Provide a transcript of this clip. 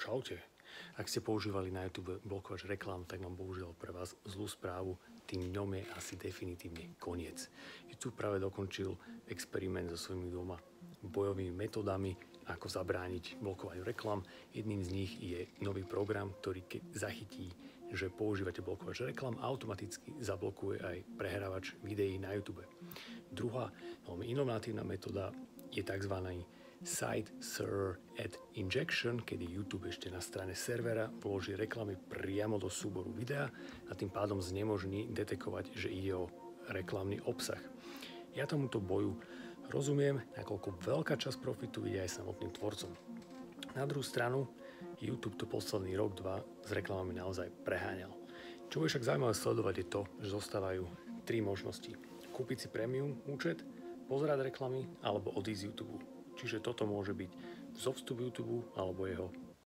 Čaute. Ak ste používali na YouTube blokovač reklám, tak mám bohužiaľ pre vás zlú správu. Tým dňom je asi definitívne koniec. YouTube práve dokončil experiment so svojimi dvoma bojovými metodami, ako zabrániť blokovaniu reklám. Jedným z nich je nový program, ktorý keď zachytí, že používate blokovač reklám, automaticky zablokuje aj prehrávač videí na YouTube. Druhá veľmi inovatívna metóda je tzv. Site Server Ad Injection, kedy YouTube ešte na strane servera vloží reklamy priamo do súboru videa a tým pádom znemožní detekovať, že ide o reklamný obsah. Ja tomuto boju rozumiem, nakoľko veľká časť profitu ide aj samotným tvorcom. Na druhú stranu, YouTube to posledný rok, dva s reklamami naozaj preháňal. Čo je však zaujímavé sledovať je to, že zostávajú tri možnosti. Kúpiť si premium účet, pozerať reklamy alebo odísť z YouTube. Čiže toto môže byť vzobstup YouTube alebo jeho